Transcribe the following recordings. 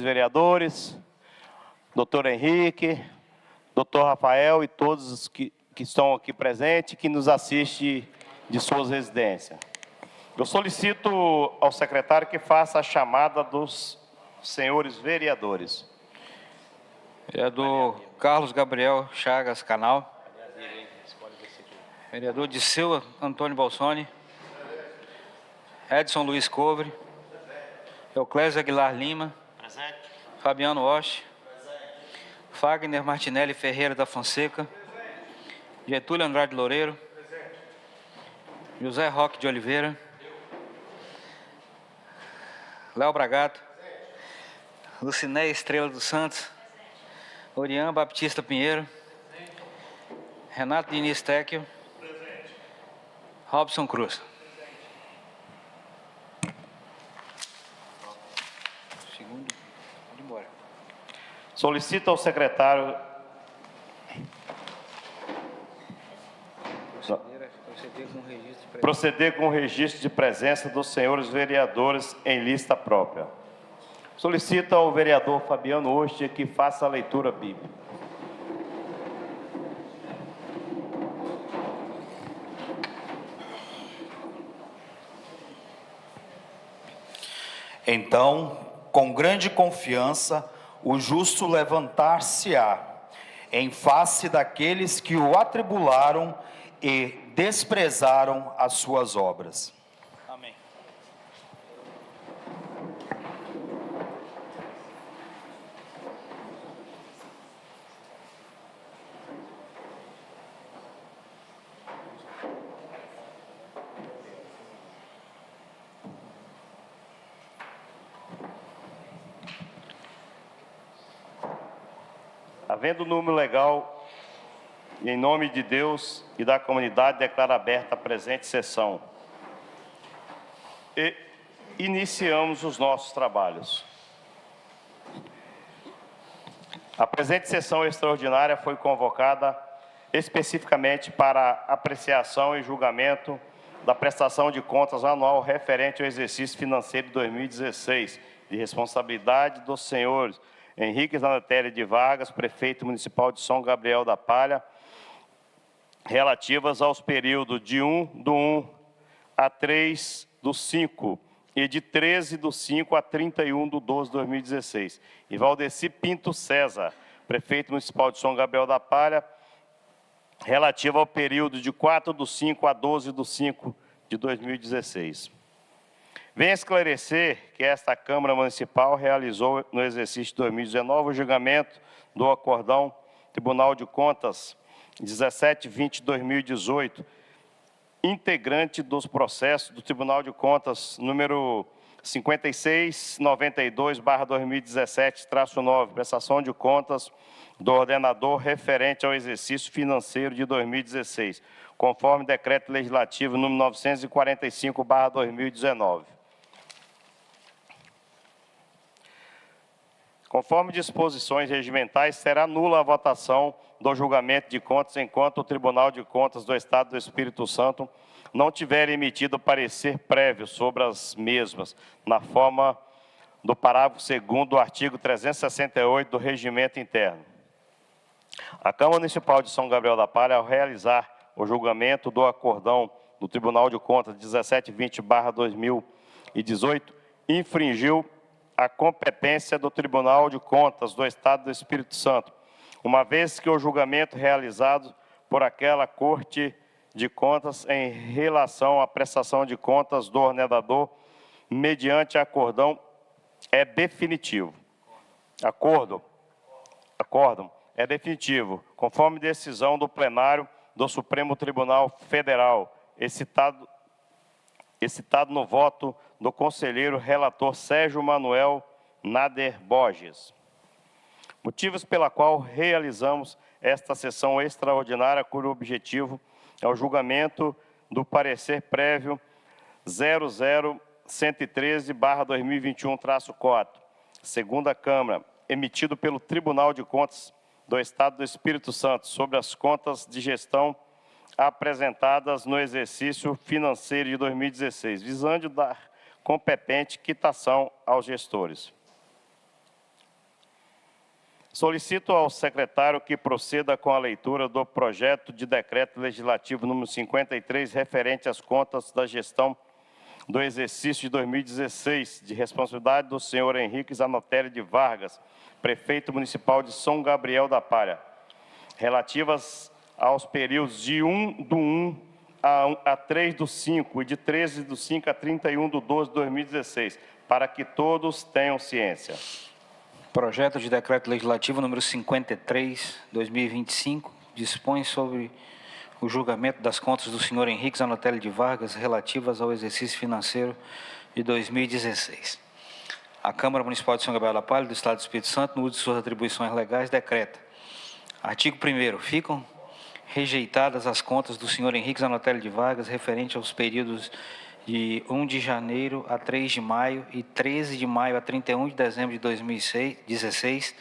vereadores, doutor Henrique, doutor Rafael e todos os que estão aqui presentes, que nos assistem de suas residências. Eu solicito ao secretário que faça a chamada dos senhores vereadores. Vereador Carlos Gabriel Chagas Canal. Vereador Disseu Antônio Balsoni. Edson Luiz Cobre. Euclésio Aguilar Lima. Presente. Fabiano Osh. Fagner Martinelli Ferreira da Fonseca. Getúlio Andrade Loureiro. José Roque de Oliveira. Léo Bragato. Luciné Estrela dos Santos. Orian Baptista Pinheiro. Renato Diniz Tecchio. Robson Cruz. Segundo, pode ir embora. Solicito ao secretário... Proceder com o registro de presença dos senhores vereadores em lista própria. Solicito ao vereador Fabiano Ostia que faça a leitura bíblica. Então, com grande confiança, o justo levantar-se-á em face daqueles que o atribularam e desprezaram as suas obras. Amém. Havendo número legal, e em nome de Deus e da comunidade, declaro aberta a presente sessão. E iniciamos os nossos trabalhos. A presente sessão extraordinária foi convocada especificamente para apreciação e julgamento da prestação de contas anual referente ao exercício financeiro de 2016, de responsabilidade dos senhores Henrique Zanatelli de Vargas, prefeito municipal de São Gabriel da Palha, relativas aos períodos de 1/1 a 3/5 e de 13/5 a 31/12 de 2016. E Valdeci Pinto César, prefeito municipal de São Gabriel da Palha, relativa ao período de 4/5 a 12/5 de 2016. Venho esclarecer que esta Câmara Municipal realizou no exercício de 2019 o julgamento do acórdão Tribunal de Contas 17/20/2018, integrante dos processos do Tribunal de Contas número 5692/2017-9, prestação de contas do ordenador referente ao exercício financeiro de 2016, conforme decreto legislativo número 945/2019. Conforme disposições regimentais, será nula a votação do julgamento de contas enquanto o Tribunal de Contas do Estado do Espírito Santo não tiver emitido parecer prévio sobre as mesmas, na forma do parágrafo 2º do artigo 368 do Regimento Interno. A Câmara Municipal de São Gabriel da Palha, ao realizar o julgamento do acórdão do Tribunal de Contas 1720/2018, infringiu a competência do Tribunal de Contas do Estado do Espírito Santo, uma vez que o julgamento realizado por aquela Corte de Contas em relação à prestação de contas do ordenador mediante acórdão é definitivo. Acórdão é definitivo, conforme decisão do plenário do Supremo Tribunal Federal, excitado no voto do conselheiro relator Sérgio Manuel Nader Borges. Motivos pela qual realizamos esta sessão extraordinária, cujo objetivo é o julgamento do parecer prévio 00113/2021-4, segunda Câmara, emitido pelo Tribunal de Contas do Estado do Espírito Santo sobre as contas de gestão apresentadas no exercício financeiro de 2016, visando dar competente quitação aos gestores. Solicito ao secretário que proceda com a leitura do projeto de decreto legislativo número 53, referente às contas da gestão do exercício de 2016, de responsabilidade do senhor Henrique Zanotelli de Vargas, prefeito municipal de São Gabriel da Palha, relativas aos períodos de 1/1 a 3/5 e de 13/5 a 31/12 de 2016, para que todos tenham ciência. Projeto de decreto legislativo número 53, 2025, dispõe sobre o julgamento das contas do senhor Henrique Zanotelli de Vargas relativas ao exercício financeiro de 2016. A Câmara Municipal de São Gabriel da Palha, do Estado do Espírito Santo, no uso de suas atribuições legais, decreta. Artigo 1º. Ficam rejeitadas as contas do senhor Henrique Zanotelli de Vargas referente aos períodos de 1 de janeiro a 3 de maio e 13 de maio a 31 de dezembro de 2016,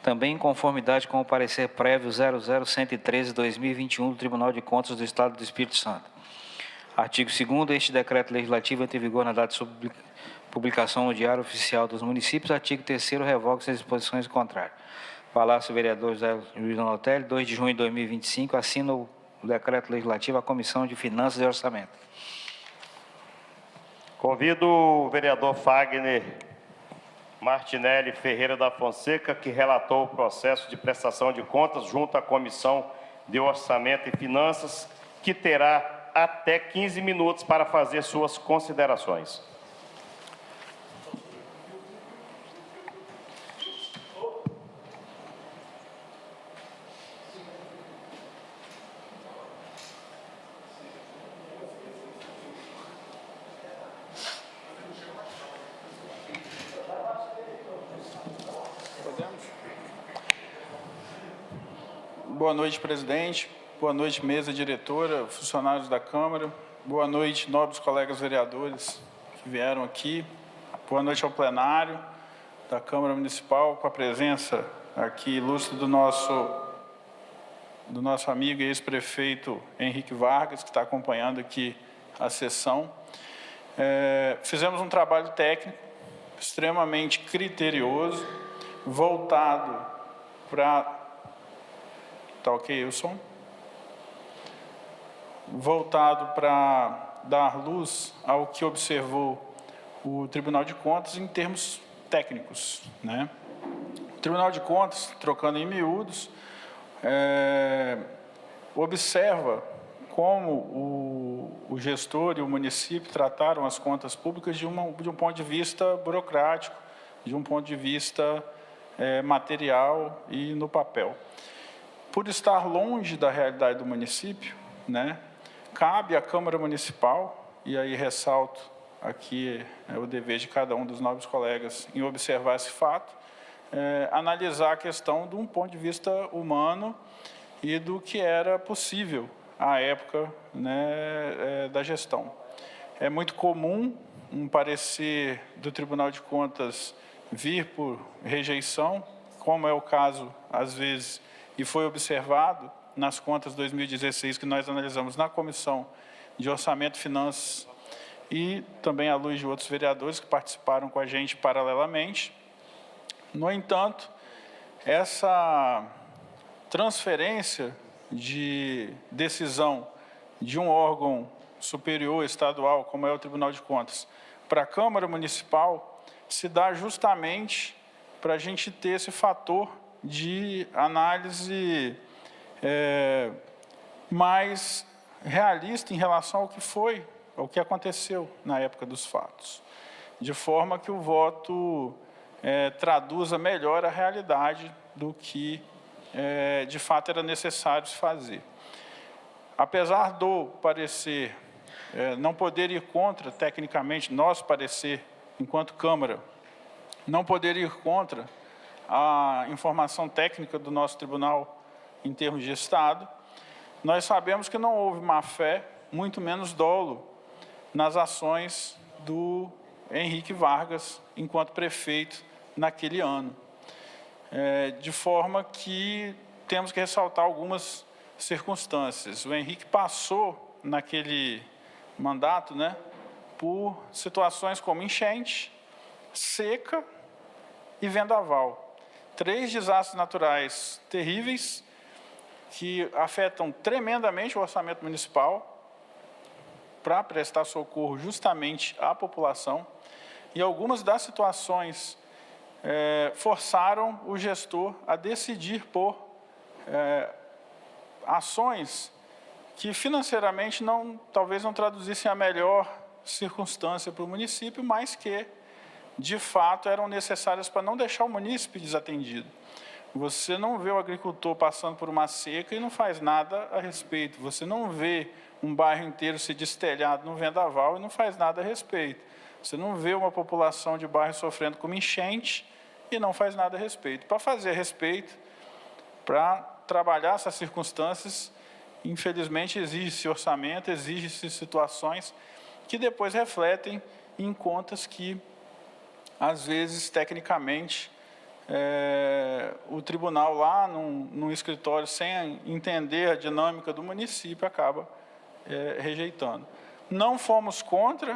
também em conformidade com o parecer prévio 00113/2021 do Tribunal de Contas do Estado do Espírito Santo. Artigo 2º. Este decreto legislativo entra em vigor na data de publicação no Diário Oficial dos Municípios. Artigo 3º. Revoga-se as disposições contrárias. Palácio Vereador José Luiz Zanotelli, 2 de junho de 2025, assina o decreto legislativo à Comissão de Finanças e Orçamento. Convido o vereador Fagner Martinelli Ferreira da Fonseca, que relatou o processo de prestação de contas junto à Comissão de Orçamento e Finanças, que terá até 15 minutos para fazer suas considerações. Boa noite, presidente. Boa noite, mesa diretora, funcionários da Câmara. Boa noite, nobres colegas vereadores que vieram aqui. Boa noite ao plenário da Câmara Municipal, com a presença aqui ilustre do nosso amigo e ex-prefeito Henrique Vargas, que está acompanhando aqui a sessão. Fizemos um trabalho técnico extremamente criterioso, voltado para... Tá ok, Wilson? Voltado para dar luz ao que observou o Tribunal de Contas em termos técnicos, né? O Tribunal de Contas, trocando em miúdos, observa como o gestor e o município trataram as contas públicas de um ponto de vista burocrático, de um ponto de vista material e no papel. Por estar longe da realidade do município, né, cabe à Câmara Municipal, e aí ressalto aqui o dever de cada um dos nobres colegas em observar esse fato, analisar a questão de um ponto de vista humano e do que era possível à época, né, da gestão. É muito comum um parecer do Tribunal de Contas vir por rejeição, como é o caso, às vezes, e foi observado nas contas 2016 que nós analisamos na Comissão de Orçamento e Finanças e também à luz de outros vereadores que participaram com a gente paralelamente. No entanto, essa transferência de decisão de um órgão superior estadual, como é o Tribunal de Contas, para a Câmara Municipal, se dá justamente para a gente ter esse fator de análise mais realista em relação ao que foi, ao que aconteceu na época dos fatos, de forma que o voto traduza melhor a realidade do que de fato era necessário se fazer. Apesar do parecer não poder ir contra, tecnicamente, nosso parecer, enquanto Câmara, não poder ir contra a informação técnica do nosso tribunal em termos de Estado, nós sabemos que não houve má-fé, muito menos dolo, nas ações do Henrique Vargas, enquanto prefeito, naquele ano. De forma que temos que ressaltar algumas circunstâncias. O Henrique passou, naquele mandato, né, por situações como enchente, seca e vendaval. 3 desastres naturais terríveis que afetam tremendamente o orçamento municipal para prestar socorro justamente à população. E algumas das situações forçaram o gestor a decidir por ações que financeiramente talvez não traduzissem a melhor circunstância para o município, mas que, de fato, eram necessárias para não deixar o munícipe desatendido. Você não vê o agricultor passando por uma seca e não faz nada a respeito. Você não vê um bairro inteiro se destelhado no vendaval e não faz nada a respeito. Você não vê uma população de bairro sofrendo com uma enchente e não faz nada a respeito. Para fazer a respeito, para trabalhar essas circunstâncias, infelizmente exige-se orçamento, exige-se situações que depois refletem em contas que, às vezes, tecnicamente, o tribunal lá, num escritório, sem entender a dinâmica do município, acaba rejeitando. Não fomos contra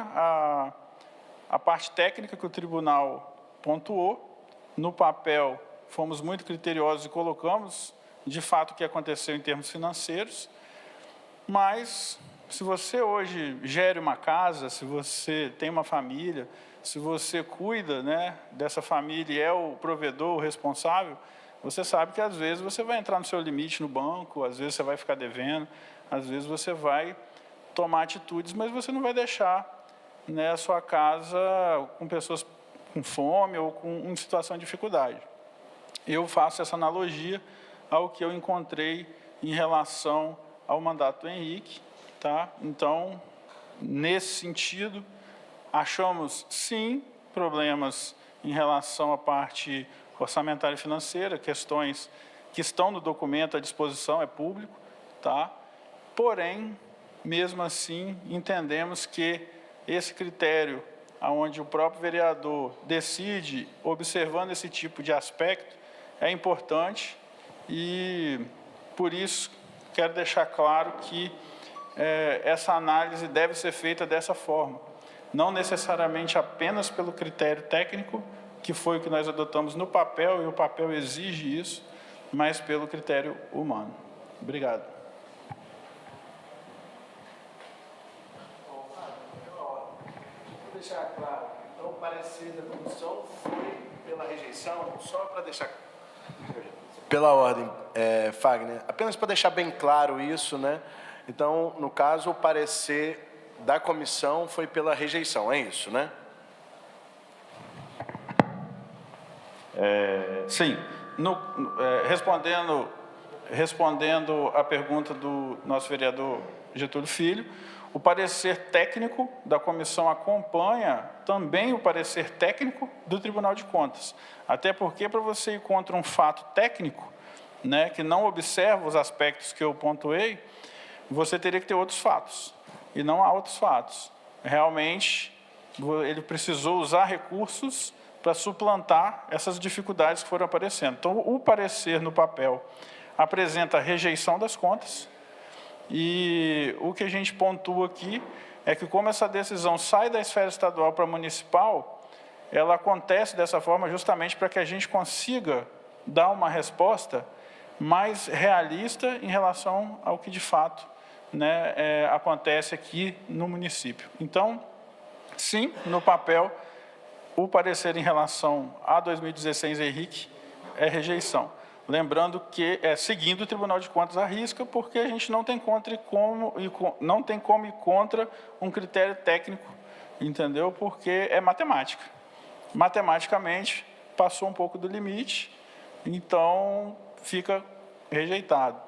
a parte técnica que o tribunal pontuou. No papel, fomos muito criteriosos e colocamos, de fato, o que aconteceu em termos financeiros. Mas, se você hoje gere uma casa, se você tem uma família, se você cuida, né, dessa família e é o provedor, o responsável, você sabe que às vezes você vai entrar no seu limite no banco, às vezes você vai ficar devendo, às vezes você vai tomar atitudes, mas você não vai deixar, né, a sua casa com pessoas com fome ou em situação de dificuldade. Eu faço essa analogia ao que eu encontrei em relação ao mandato do Henrique, tá? Então, nesse sentido, achamos, sim, problemas em relação à parte orçamentária e financeira, questões que estão no documento à disposição, é público, tá? Porém, mesmo assim, entendemos que esse critério, onde o próprio vereador decide, observando esse tipo de aspecto, é importante e, por isso, quero deixar claro que essa análise deve ser feita dessa forma. Não necessariamente apenas pelo critério técnico, que foi o que nós adotamos no papel, e o papel exige isso, mas pelo critério humano. Obrigado. Vou deixar claro, então o parecer da comissão foi pela rejeição, só para deixar... Pela ordem, Fagner, apenas para deixar bem claro isso, né? Então, no caso, o parecer da comissão foi pela rejeição, é isso, né? Sim. Respondendo à pergunta do nosso vereador Getúlio Filho, o parecer técnico da comissão acompanha também o parecer técnico do Tribunal de Contas. Até porque, para você ir contra um fato técnico, né, que não observa os aspectos que eu pontuei, você teria que ter outros fatos. E não há outros fatos. Realmente, ele precisou usar recursos para suplantar essas dificuldades que foram aparecendo. Então, o parecer no papel apresenta a rejeição das contas, e o que a gente pontua aqui é que, como essa decisão sai da esfera estadual para a municipal, ela acontece dessa forma justamente para que a gente consiga dar uma resposta mais realista em relação ao que de fato, né, acontece aqui no município. Então, sim, no papel, o parecer em relação a 2016 Henrique é rejeição. Lembrando que seguindo o Tribunal de Contas à risca, porque a gente não tem como ir contra um critério técnico, entendeu? Porque é matemática. Matematicamente, passou um pouco do limite, então fica rejeitado.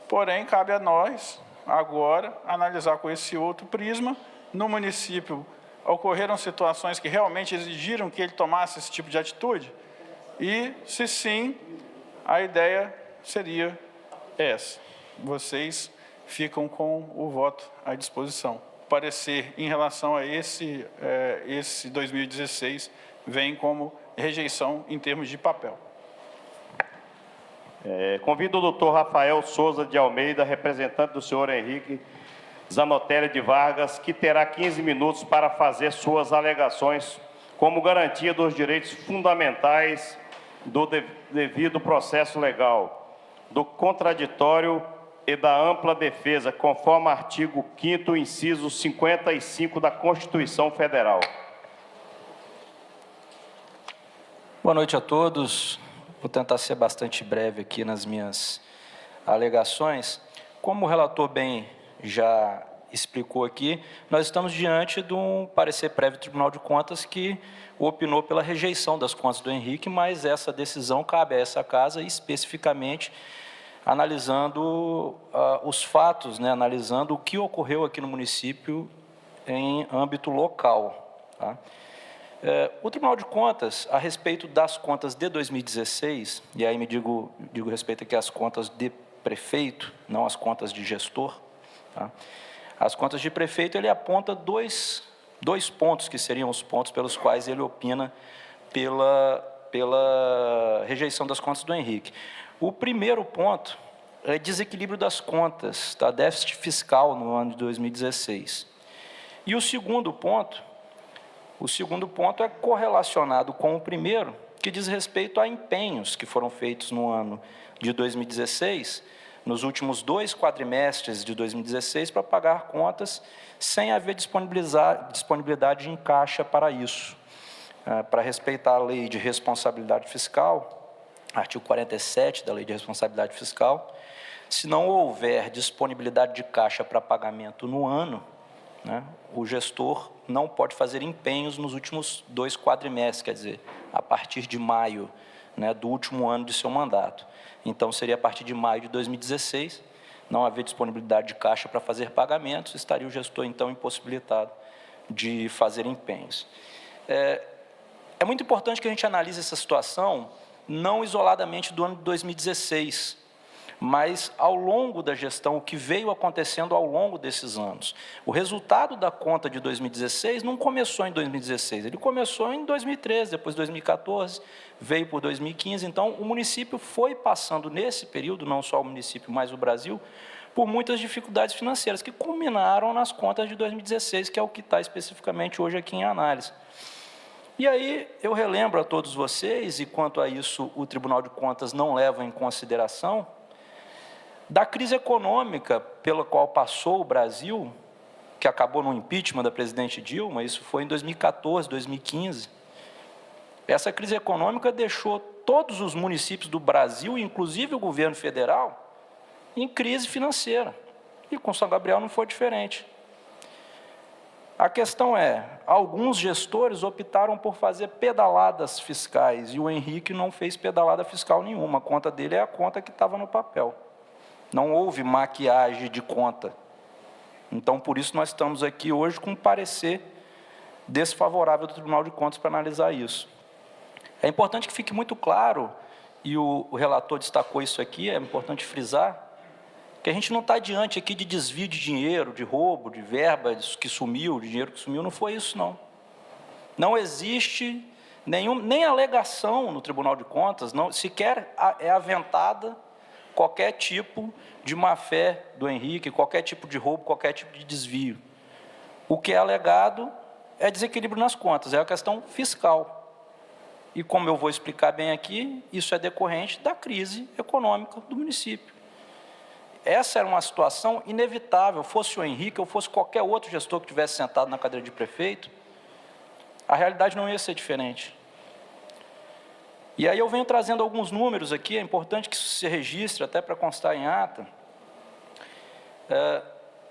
Porém, cabe a nós, agora, analisar com esse outro prisma. No município, ocorreram situações que realmente exigiram que ele tomasse esse tipo de atitude? E, se sim, a ideia seria essa. Vocês ficam com o voto à disposição. O parecer em relação a esse 2016 vem como rejeição em termos de papel. Convido o doutor Rafael Souza de Almeida, representante do senhor Henrique Zanotelli de Vargas, que terá 15 minutos para fazer suas alegações como garantia dos direitos fundamentais do devido processo legal, do contraditório e da ampla defesa, conforme artigo 5º, inciso 55 da Constituição Federal. Boa noite a todos. Vou tentar ser bastante breve aqui nas minhas alegações. Como o relator bem já explicou aqui, nós estamos diante de um parecer prévio do Tribunal de Contas que opinou pela rejeição das contas do Henrique, mas essa decisão cabe a essa casa especificamente analisando os fatos, né, analisando o que ocorreu aqui no município em âmbito local. Tá? O Tribunal de Contas, a respeito das contas de 2016, e aí me digo respeito aqui às contas de prefeito, não as contas de gestor, tá? As contas de prefeito, ele aponta dois pontos que seriam os pontos pelos quais ele opina pela rejeição das contas do Henrique. O primeiro ponto é desequilíbrio das contas, tá? Déficit fiscal no ano de 2016. E o segundo ponto é correlacionado com o primeiro, que diz respeito a empenhos que foram feitos no ano de 2016, nos últimos 2 quadrimestres de 2016, para pagar contas sem haver disponibilidade em caixa para isso. Para respeitar a lei de responsabilidade fiscal, artigo 47 da lei de responsabilidade fiscal, se não houver disponibilidade de caixa para pagamento no ano, né, o gestor não pode fazer empenhos nos últimos 2 quadrimestres, quer dizer, a partir de maio, né, do último ano de seu mandato. Então, seria a partir de maio de 2016, não haver disponibilidade de caixa para fazer pagamentos, estaria o gestor, então, impossibilitado de fazer empenhos. É muito importante que a gente analise essa situação, não isoladamente do ano de 2016, mas ao longo da gestão, o que veio acontecendo ao longo desses anos. O resultado da conta de 2016 não começou em 2016, ele começou em 2013, depois 2014, veio por 2015. Então, o município foi passando nesse período, não só o município, mas o Brasil, por muitas dificuldades financeiras, que culminaram nas contas de 2016, que é o que está especificamente hoje aqui em análise. E aí, eu relembro a todos vocês, e quanto a isso o Tribunal de Contas não leva em consideração, da crise econômica pela qual passou o Brasil, que acabou no impeachment da presidente Dilma, isso foi em 2014, 2015. Essa crise econômica deixou todos os municípios do Brasil, inclusive o governo federal, em crise financeira. E com São Gabriel não foi diferente. A questão é, alguns gestores optaram por fazer pedaladas fiscais, e o Henrique não fez pedalada fiscal nenhuma, a conta dele é a conta que estava no papel. Não houve maquiagem de conta. Então, por isso, nós estamos aqui hoje com um parecer desfavorável do Tribunal de Contas para analisar isso. É importante que fique muito claro, e o relator destacou isso aqui, é importante frisar, que a gente não está diante aqui de desvio de dinheiro, de roubo, de verba que sumiu, de dinheiro que sumiu, não foi isso, não. Não existe nem alegação no Tribunal de Contas, não, sequer é aventada qualquer tipo de má-fé do Henrique, qualquer tipo de roubo, qualquer tipo de desvio. O que é alegado é desequilíbrio nas contas, é a questão fiscal. E como eu vou explicar bem aqui, isso é decorrente da crise econômica do município. Essa era uma situação inevitável, fosse o Henrique ou fosse qualquer outro gestor que tivesse sentado na cadeira de prefeito, a realidade não ia ser diferente. E aí eu venho trazendo alguns números aqui, é importante que isso se registre, até para constar em ata.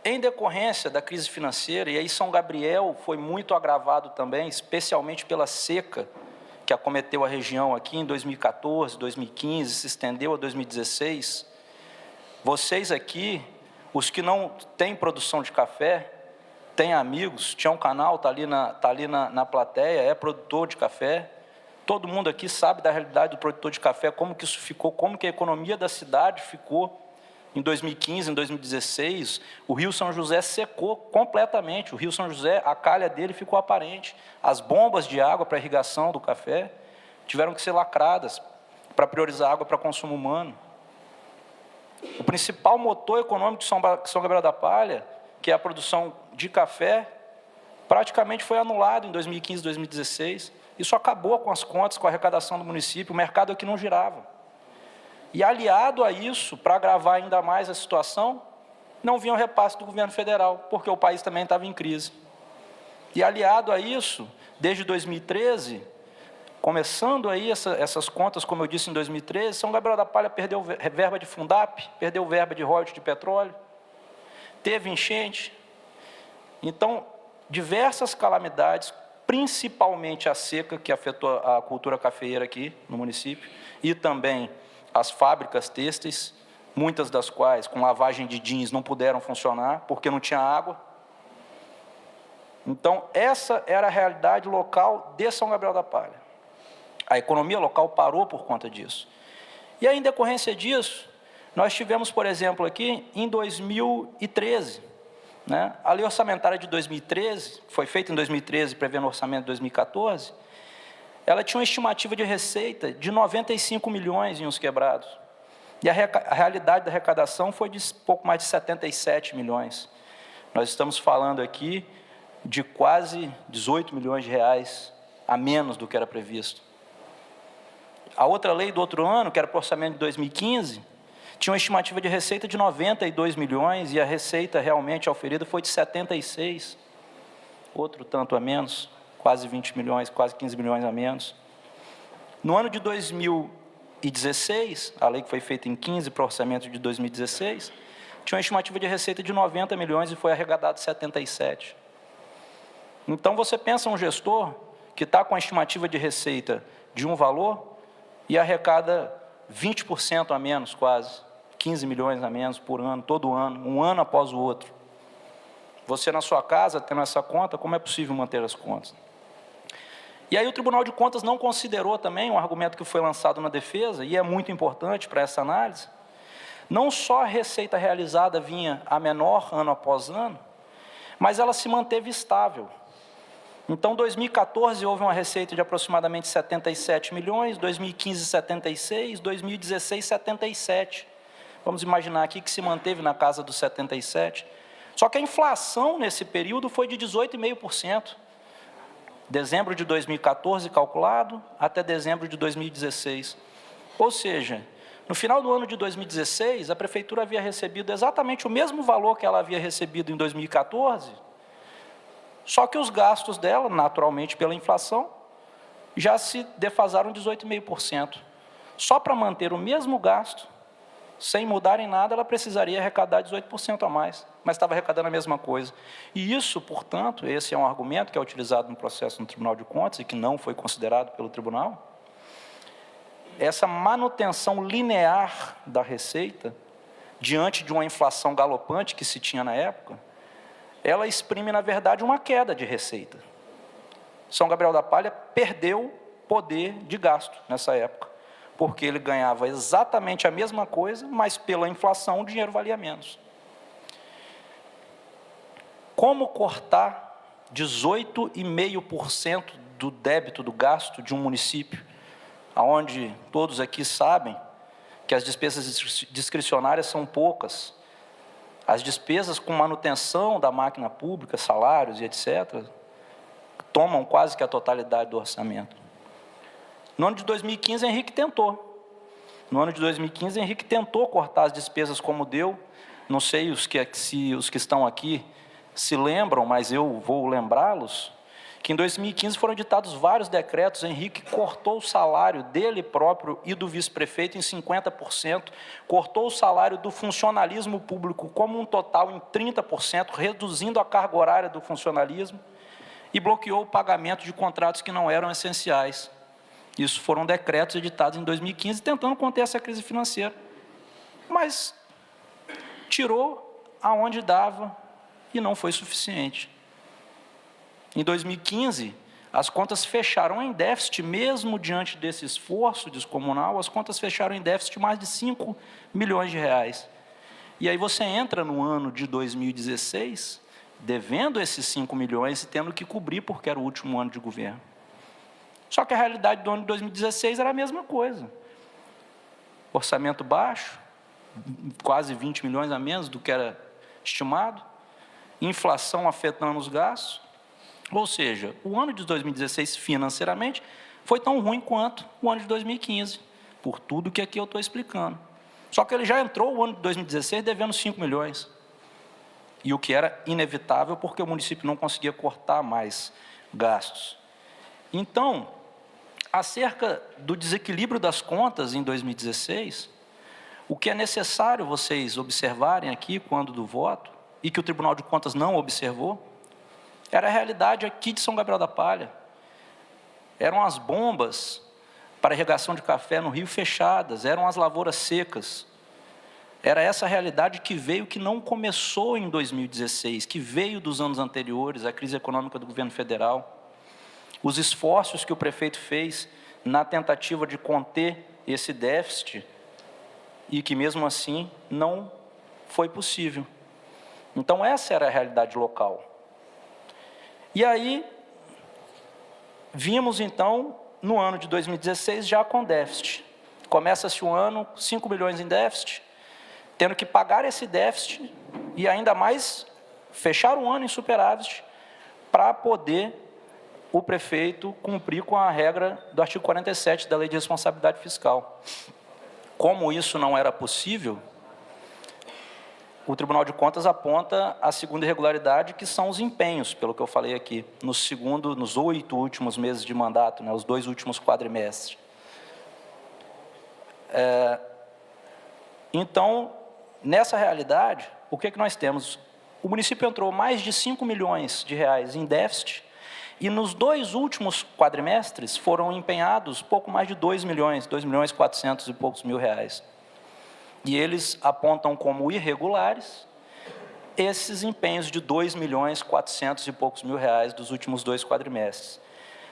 Em decorrência da crise financeira, e aí São Gabriel foi muito agravado também, especialmente pela seca que acometeu a região aqui em 2014, 2015, se estendeu a 2016. Vocês aqui, os que não têm produção de café, têm amigos, tinha um canal, está ali na plateia, é produtor de café. Todo mundo aqui sabe da realidade do produtor de café, como que isso ficou, como que a economia da cidade ficou em 2015, em 2016. O Rio São José secou completamente, o Rio São José, a calha dele ficou aparente. As bombas de água para irrigação do café tiveram que ser lacradas para priorizar água para consumo humano. O principal motor econômico de São Gabriel da Palha, que é a produção de café, praticamente foi anulado em 2015, 2016. Isso acabou com as contas, com a arrecadação do município, o mercado aqui não girava. E aliado a isso, para agravar ainda mais a situação, não vinha o repasse do governo federal, porque o país também estava em crise. E aliado a isso, desde 2013, começando aí essas contas, como eu disse em 2013, São Gabriel da Palha perdeu verba de Fundap, perdeu verba de royalties de petróleo, teve enchente. Então, diversas calamidades, principalmente a seca, que afetou a cultura cafeeira aqui no município, e também as fábricas têxteis, muitas das quais, com lavagem de jeans, não puderam funcionar, porque não tinha água. Então, essa era a realidade local de São Gabriel da Palha. A economia local parou por conta disso. E aí, em decorrência disso, nós tivemos, por exemplo, aqui, em 2013, a lei orçamentária de 2013, que foi feita em 2013, prevendo o orçamento de 2014, ela tinha uma estimativa de receita de 95 milhões em Os Quebrados. E a realidade da arrecadação foi de pouco mais de 77 milhões. Nós estamos falando aqui de quase 18 milhões de reais a menos do que era previsto. A outra lei do outro ano, que era para o orçamento de 2015, tinha uma estimativa de receita de 92 milhões e a receita realmente oferida foi de 76, outro tanto a menos, quase 20 milhões, quase 15 milhões a menos. No ano de 2016, a lei que foi feita em 15 para o orçamento de 2016, tinha uma estimativa de receita de 90 milhões e foi arrecadado 77. Então, você pensa um gestor que está com a estimativa de receita de um valor e arrecada 20% a menos, quase, 15 milhões a menos por ano, todo ano, um ano após o outro. Você na sua casa, tendo essa conta, como é possível manter as contas? E aí o Tribunal de Contas não considerou também um argumento que foi lançado na defesa, e é muito importante para essa análise. Não só a receita realizada vinha a menor ano após ano, mas ela se manteve estável. Então, em 2014, houve uma receita de aproximadamente 77 milhões, 2015, 76, 2016, 77. Vamos imaginar aqui que se manteve na casa dos 77. Só que a inflação nesse período foi de 18,5%. Dezembro de 2014 calculado até dezembro de 2016. Ou seja, no final do ano de 2016, a Prefeitura havia recebido exatamente o mesmo valor que ela havia recebido em 2014, só que os gastos dela, naturalmente pela inflação, já se defasaram 18,5%. Só para manter o mesmo gasto, sem mudar em nada, ela precisaria arrecadar 18% a mais, mas estava arrecadando a mesma coisa. E isso, portanto, esse é um argumento que é utilizado no processo no Tribunal de Contas e que não foi considerado pelo tribunal. Essa manutenção linear da receita, diante de uma inflação galopante que se tinha na época, ela exprime, na verdade, uma queda de receita. São Gabriel da Palha perdeu poder de gasto nessa época, porque ele ganhava exatamente a mesma coisa, mas pela inflação o dinheiro valia menos. Como cortar 18,5% do débito do gasto de um município, onde todos aqui sabem que as despesas discricionárias são poucas, as despesas com manutenção da máquina pública, salários e etc., tomam quase que a totalidade do orçamento. No ano de 2015, Henrique tentou. No ano de 2015, Henrique tentou cortar as despesas como deu. Não sei os que estão aqui se lembram, mas eu vou lembrá-los, que em 2015 foram editados vários decretos. Henrique cortou o salário dele próprio e do vice-prefeito em 50%, cortou o salário do funcionalismo público como um total em 30%, reduzindo a carga horária do funcionalismo, e bloqueou o pagamento de contratos que não eram essenciais. Isso foram decretos editados em 2015, tentando conter essa crise financeira. Mas tirou aonde dava e não foi suficiente. Em 2015, as contas fecharam em déficit, mesmo diante desse esforço descomunal, as contas fecharam em déficit mais de 5 milhões de reais. E aí você entra no ano de 2016, devendo esses 5 milhões e tendo que cobrir porque era o último ano de governo. Só que a realidade do ano de 2016 era a mesma coisa. Orçamento baixo, quase 20 milhões a menos do que era estimado, inflação afetando os gastos, Ou seja, o ano de 2016, financeiramente, foi tão ruim quanto o ano de 2015, por tudo que aqui eu estou explicando. Só que ele já entrou o ano de 2016 devendo 5 milhões. E o que era inevitável, porque o município não conseguia cortar mais gastos. Então, acerca do desequilíbrio das contas em 2016, o que é necessário vocês observarem aqui, quando do voto, e que o Tribunal de Contas não observou, era a realidade aqui de São Gabriel da Palha. Eram as bombas para irrigação de café no rio fechadas, eram as lavouras secas. Era essa realidade que veio, que não começou em 2016, que veio dos anos anteriores, a crise econômica do governo federal. Os esforços que o prefeito fez na tentativa de conter esse déficit, e que mesmo assim não foi possível. Então essa era a realidade local. E aí, vimos então, no ano de 2016, já com déficit. Começa-se o ano, 5 milhões em déficit, tendo que pagar esse déficit e ainda mais fechar o ano em superávit para poder o prefeito cumprir com a regra do artigo 47 da Lei de Responsabilidade Fiscal. Como isso não era possível, o Tribunal de Contas aponta a segunda irregularidade, que são os empenhos, pelo que eu falei aqui, nos 8 últimos meses de mandato, né, os 2 últimos quadrimestres. Então, nessa realidade, o que nós temos? O município entrou mais de 5 milhões de reais em déficit, e nos 2 últimos quadrimestres foram empenhados pouco mais de 2 milhões 400 e poucos mil reais. E eles apontam como irregulares esses empenhos de 2 milhões 400 e poucos mil reais dos últimos 2 quadrimestres.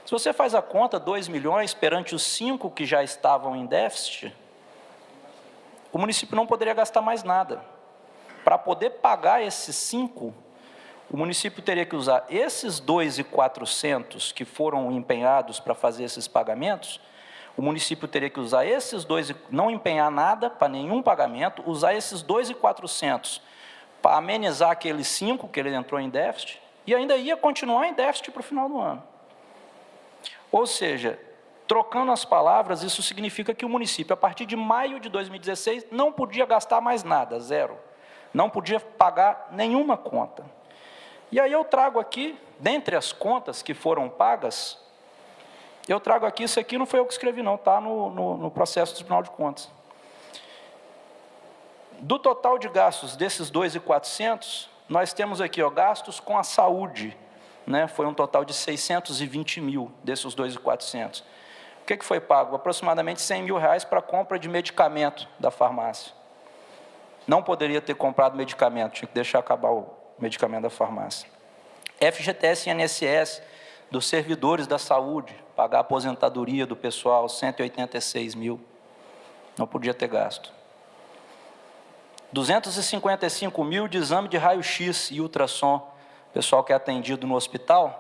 Se você faz a conta, 2 milhões perante os 5 que já estavam em déficit, o município não poderia gastar mais nada. Para poder pagar esses 5, o município teria que usar esses 2.400 que foram empenhados para fazer esses pagamentos. O município teria que usar esses 2, não empenhar nada para nenhum pagamento, usar esses 2.400 para amenizar aqueles 5 que ele entrou em déficit, e ainda ia continuar em déficit para o final do ano. Ou seja, trocando as palavras, isso significa que o município, a partir de maio de 2016, não podia gastar mais nada, zero. Não podia pagar nenhuma conta. E aí eu trago aqui, dentre as contas que foram pagas, eu trago aqui, isso aqui não foi eu que escrevi não, está no processo do Tribunal de Contas. Do total de gastos desses 2.400, nós temos aqui, ó, gastos com a saúde, né? Foi um total de 620 mil desses 2.400. O que foi pago? Aproximadamente 100 mil reais para compra de medicamento da farmácia. Não poderia ter comprado medicamento, tinha que deixar acabar o medicamento da farmácia. FGTS e INSS dos servidores da saúde, pagar a aposentadoria do pessoal, 186 mil, não podia ter gasto. 255 mil de exame de raio-x e ultrassom, pessoal que é atendido no hospital,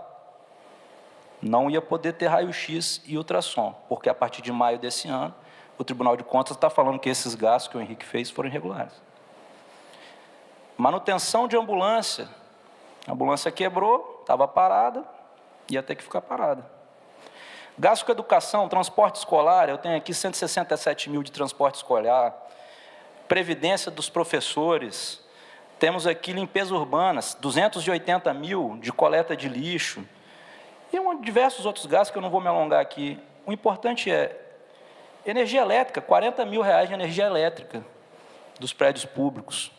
não ia poder ter raio-x e ultrassom, porque a partir de maio desse ano, o Tribunal de Contas está falando que esses gastos que o Henrique fez foram irregulares. Manutenção de ambulância, a ambulância quebrou, estava parada, ia ter que ficar parada. Gasto com educação, transporte escolar, eu tenho aqui 167 mil de transporte escolar, previdência dos professores, temos aqui limpeza urbana, 280 mil de coleta de lixo, e diversos outros gastos que eu não vou me alongar aqui. O importante é energia elétrica, 40 mil reais de energia elétrica dos prédios públicos.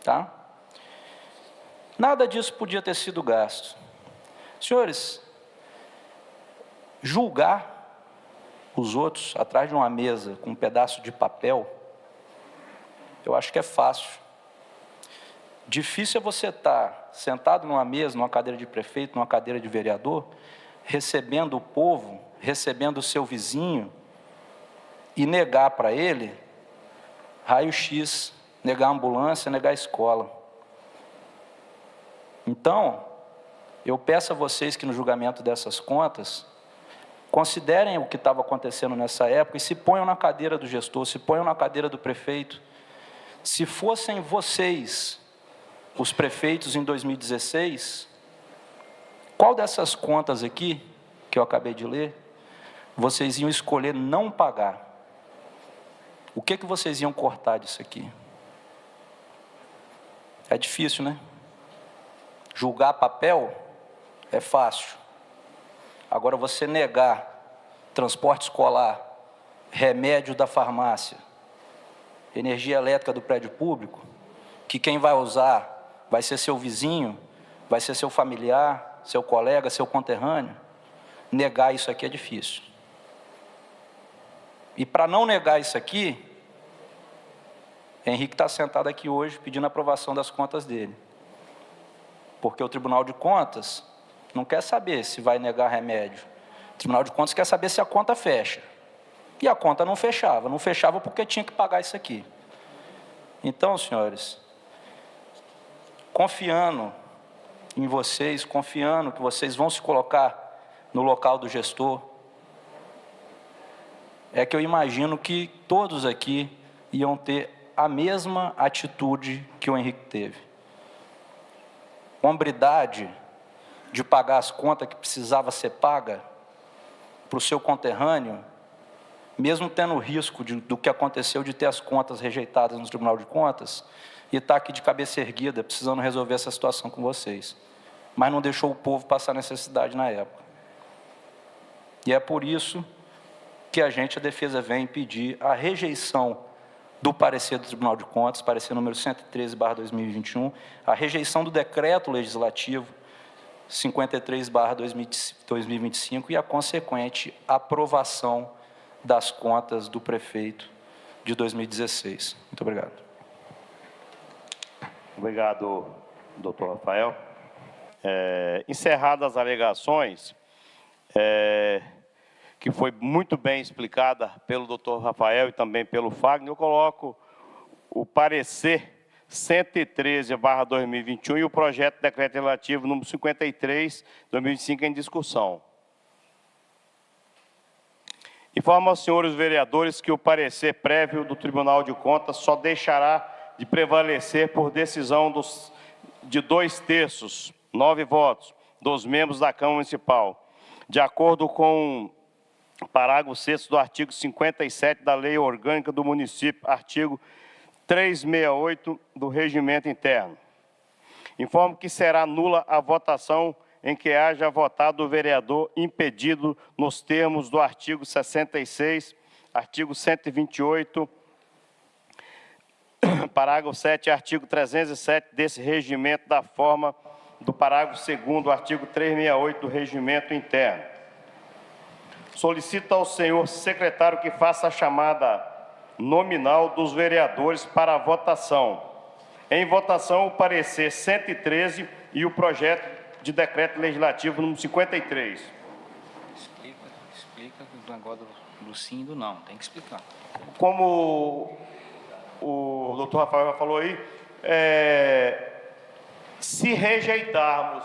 Tá? Nada disso podia ter sido gasto. Senhores, julgar os outros atrás de uma mesa com um pedaço de papel, eu acho que é fácil. Difícil é você estar sentado numa mesa, numa cadeira de prefeito, numa cadeira de vereador, recebendo o povo, recebendo o seu vizinho, e negar para ele raio-x, negar a ambulância, negar a escola. Então, eu peço a vocês que no julgamento dessas contas, considerem o que estava acontecendo nessa época e se ponham na cadeira do gestor, se ponham na cadeira do prefeito. Se fossem vocês, os prefeitos em 2016, Qual dessas contas aqui, que eu acabei de ler, vocês iam escolher não pagar? O que vocês iam cortar disso aqui? É difícil, né? Julgar papel é fácil. Agora, você negar transporte escolar, remédio da farmácia, energia elétrica do prédio público, que quem vai usar vai ser seu vizinho, vai ser seu familiar, seu colega, seu conterrâneo, negar isso aqui é difícil. E para não negar isso aqui, Henrique está sentado aqui hoje pedindo a aprovação das contas dele. Porque o Tribunal de Contas não quer saber se vai negar remédio. O Tribunal de Contas quer saber se a conta fecha. E a conta não fechava. Não fechava porque tinha que pagar isso aqui. Então, senhores, confiando em vocês, confiando que vocês vão se colocar no local do gestor, é que eu imagino que todos aqui iam ter a mesma atitude que o Henrique teve. Hombridade de pagar as contas que precisava ser paga para o seu conterrâneo, mesmo tendo o risco do que aconteceu de ter as contas rejeitadas no Tribunal de Contas, e estar aqui de cabeça erguida, precisando resolver essa situação com vocês. Mas não deixou o povo passar necessidade na época. E é por isso que a defesa, vem pedir a rejeição do parecer do Tribunal de Contas, parecer número 113/2021, a rejeição do decreto legislativo 53/2025 e a consequente aprovação das contas do prefeito de 2016. Muito obrigado. Obrigado, doutor Rafael. Encerradas as alegações, que foi muito bem explicada pelo doutor Rafael e também pelo Fagner, eu coloco o parecer 113/2021 e o projeto de decreto relativo número 53/2025 em discussão. Informo aos senhores vereadores que o parecer prévio do Tribunal de Contas só deixará de prevalecer por decisão de 2/3, 9 votos, dos membros da Câmara Municipal, de acordo com o parágrafo 6º do artigo 57 da Lei Orgânica do Município, artigo 368 do Regimento Interno. Informo que será nula a votação em que haja votado o vereador impedido nos termos do artigo 66, artigo 128, parágrafo 7 e artigo 307 desse regimento, da forma do parágrafo 2º do artigo 368 do Regimento Interno. Solicito ao senhor secretário que faça a chamada nominal dos vereadores para a votação. Em votação, o parecer 113 e o projeto de decreto legislativo número 53. Explica o negócio do sim e do não, tem que explicar. Como o doutor Rafael já falou aí, se rejeitarmos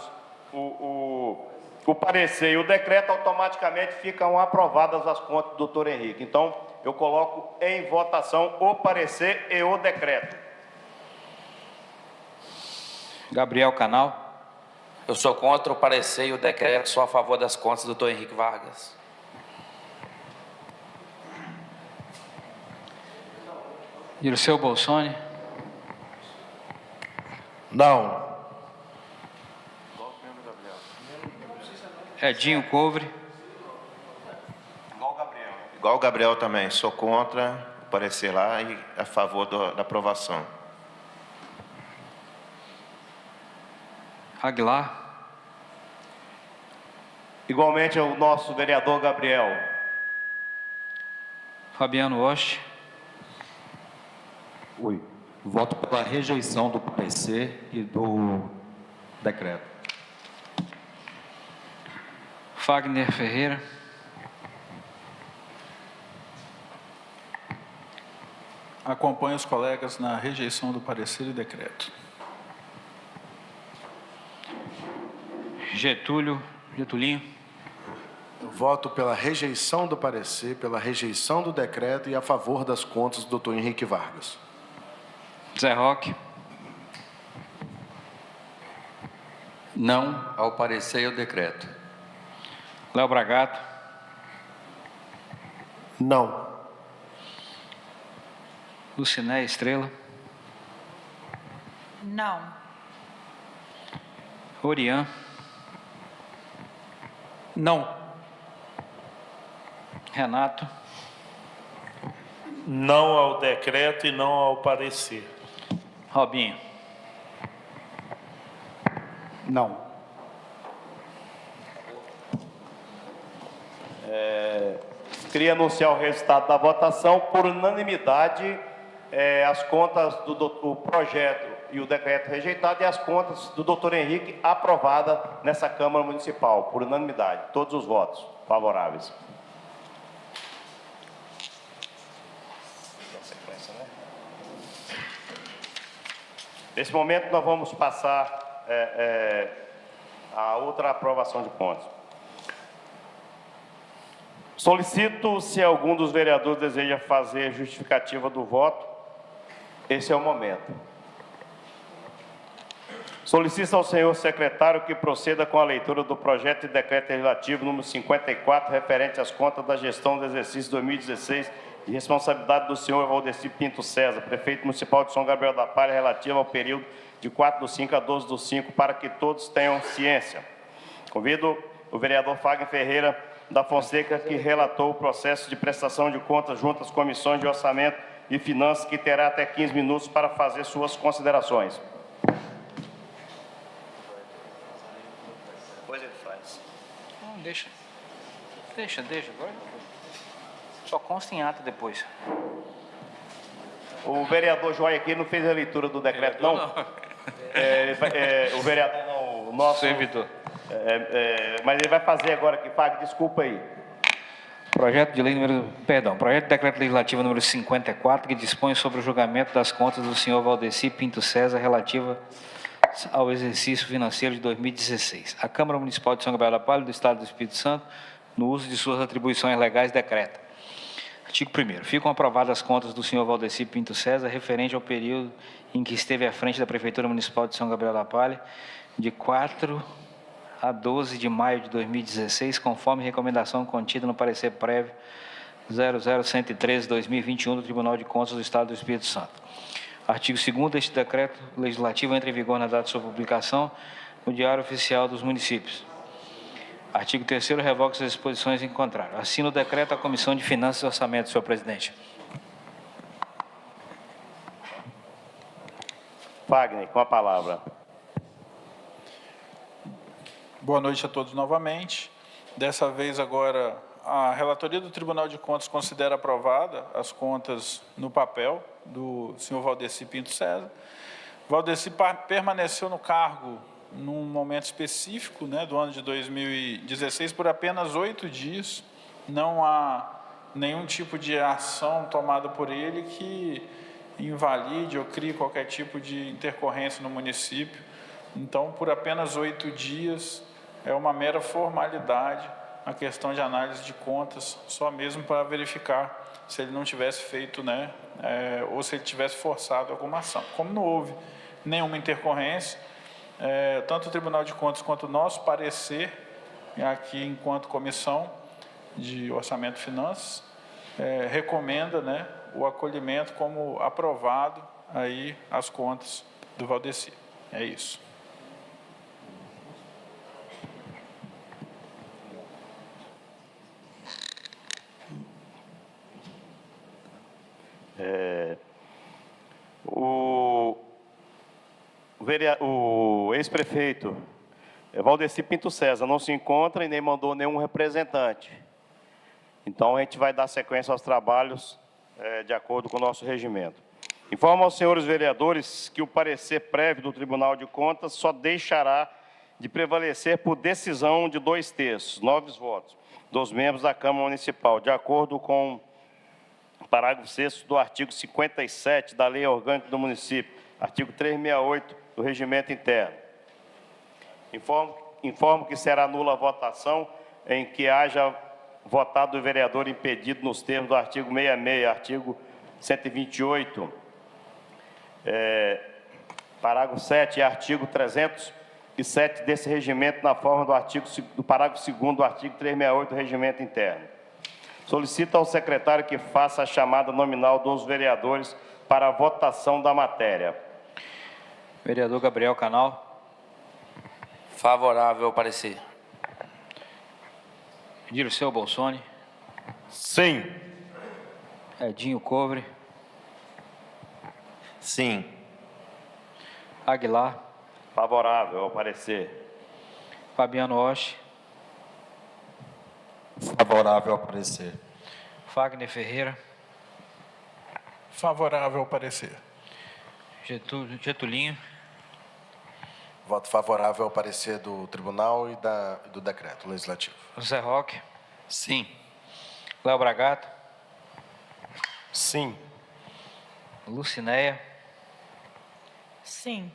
o parecer e o decreto, automaticamente ficam aprovadas as contas do doutor Henrique. Então, eu coloco em votação o parecer e o decreto. Gabriel Canal. Eu sou contra o parecer e o decreto, sou a favor das contas do doutor Henrique Vargas. Dirceu Bolsoni. Não. Edinho Couvre. Igual o Gabriel também, sou contra o parecer lá e a favor da aprovação. Aguilar. Igualmente, o nosso vereador Gabriel. Fabiano Oste. Voto pela rejeição do parecer e do decreto. Fagner Ferreira. Acompanho os colegas na rejeição do parecer e decreto. Getulinho. Eu voto pela rejeição do parecer, pela rejeição do decreto e a favor das contas do doutor Henrique Vargas. Zé Roque. Não ao parecer e ao decreto. Léo Bragato. Não. Luciné Estrela. Não. Orian. Não. Renato. Não ao decreto e não ao parecer. Robinho. Não. Queria anunciar o resultado da votação. Por unanimidade, as contas do projeto e o decreto rejeitado e as contas do doutor Henrique aprovada nessa Câmara Municipal, por unanimidade. Todos os votos favoráveis. Nesse momento, nós vamos passar a outra aprovação de contas. Solicito se algum dos vereadores deseja fazer justificativa do voto. Esse é o momento. Solicito ao senhor secretário que proceda com a leitura do projeto de decreto legislativo número 54, referente às contas da gestão do exercício 2016, de responsabilidade do senhor Valdeci Pinto César, prefeito municipal de São Gabriel da Palha, relativo ao período de 4/5 a 12/5, para que todos tenham ciência. Convido o vereador Fagner Ferreira da Fonseca, que relatou o processo de prestação de contas junto às comissões de orçamento e finanças, que terá até 15 minutos para fazer suas considerações. Depois ele faz. Não, deixa. Agora só consta em ata depois. O vereador Joia aqui não fez a leitura do decreto, não? O vereador não, o nosso... Servidor. Mas ele vai fazer agora aqui, Fagner, desculpa aí. Projeto de decreto legislativo número 54, que dispõe sobre o julgamento das contas do senhor Valdeci Pinto César relativa ao exercício financeiro de 2016. A Câmara Municipal de São Gabriel da Palha, do Estado do Espírito Santo, no uso de suas atribuições legais, decreta. Artigo 1º. Ficam aprovadas as contas do senhor Valdeci Pinto César referente ao período em que esteve à frente da Prefeitura Municipal de São Gabriel da Palha, de 4 a 12 de maio de 2016, conforme recomendação contida no parecer prévio 00.113/2021 do Tribunal de Contas do Estado do Espírito Santo. Artigo 2º. Este decreto legislativo entra em vigor na data de sua publicação no Diário Oficial dos Municípios. Artigo 3º. Revoga as disposições em contrário. Assina o decreto a Comissão de Finanças e Orçamento, senhor presidente. Fagner, com a palavra. Boa noite a todos novamente. Dessa vez agora a relatoria do Tribunal de Contas considera aprovada as contas no papel do senhor Valdeci Pinto César. Valdeci permaneceu no cargo num momento específico, do ano de 2016 por apenas 8 dias. Não há nenhum tipo de ação tomada por ele que invalide ou crie qualquer tipo de intercorrência no município. Então, por apenas 8 dias, é uma mera formalidade a questão de análise de contas, só mesmo para verificar se ele não tivesse feito, ou se ele tivesse forçado alguma ação. Como não houve nenhuma intercorrência, tanto o Tribunal de Contas quanto o nosso parecer, aqui enquanto Comissão de Orçamento e Finanças, recomenda o acolhimento como aprovado aí as contas do Valdeci. É isso. O ex-prefeito Valdeci Pinto César não se encontra e nem mandou nenhum representante. Então, a gente vai dar sequência aos trabalhos de acordo com o nosso regimento. Informo aos senhores vereadores que o parecer prévio do Tribunal de Contas só deixará de prevalecer por decisão de 2/3, 9 votos, dos membros da Câmara Municipal, de acordo com o parágrafo 6º do artigo 57 da Lei Orgânica do Município, artigo 368 do Regimento Interno. Informo que será nula a votação em que haja votado o vereador impedido nos termos do artigo 66, artigo 128, parágrafo 7 e artigo 300 e 7 desse regimento na forma do parágrafo 2º do artigo 368 do regimento interno. Solicito ao secretário que faça a chamada nominal dos vereadores para a votação da matéria. Vereador Gabriel Canal. Favorável ao parecer. Dirceu Bolsoni. Sim. Edinho Cobre. Sim. Aguilar. Favorável ao parecer. Fabiano Osh. Favorável ao parecer. Fagner Ferreira. Favorável ao parecer. Getulinho. Voto favorável ao parecer do tribunal e do decreto legislativo. José Roque. Sim. Léo Bragato. Sim. Lucinéia. Sim.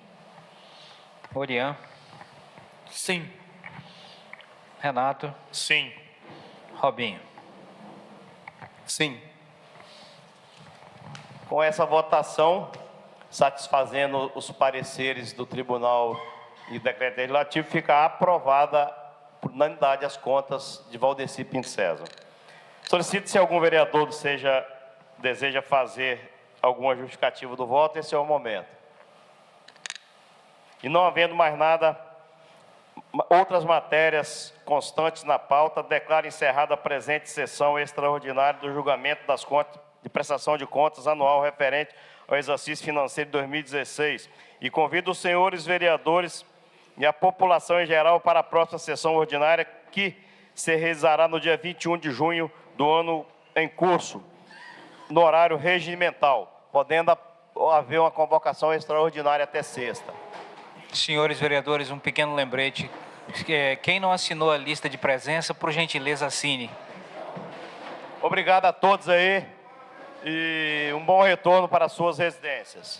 Orian. Sim. Renato. Sim. Robinho. Sim. Com essa votação, satisfazendo os pareceres do Tribunal e do Decreto Legislativo, fica aprovada por unanimidade as contas de Valdeci Pinto César. Solicito se algum vereador deseja fazer alguma justificativa do voto, esse é o momento. E não havendo mais nada, outras matérias constantes na pauta, declaro encerrada a presente sessão extraordinária do julgamento das contas de prestação de contas anual referente ao exercício financeiro de 2016 e convido os senhores vereadores e a população em geral para a próxima sessão ordinária que se realizará no dia 21 de junho do ano em curso, no horário regimental, podendo haver uma convocação extraordinária até sexta. Senhores vereadores, um pequeno lembrete. Quem não assinou a lista de presença, por gentileza, assine. Obrigado a todos aí e um bom retorno para suas residências.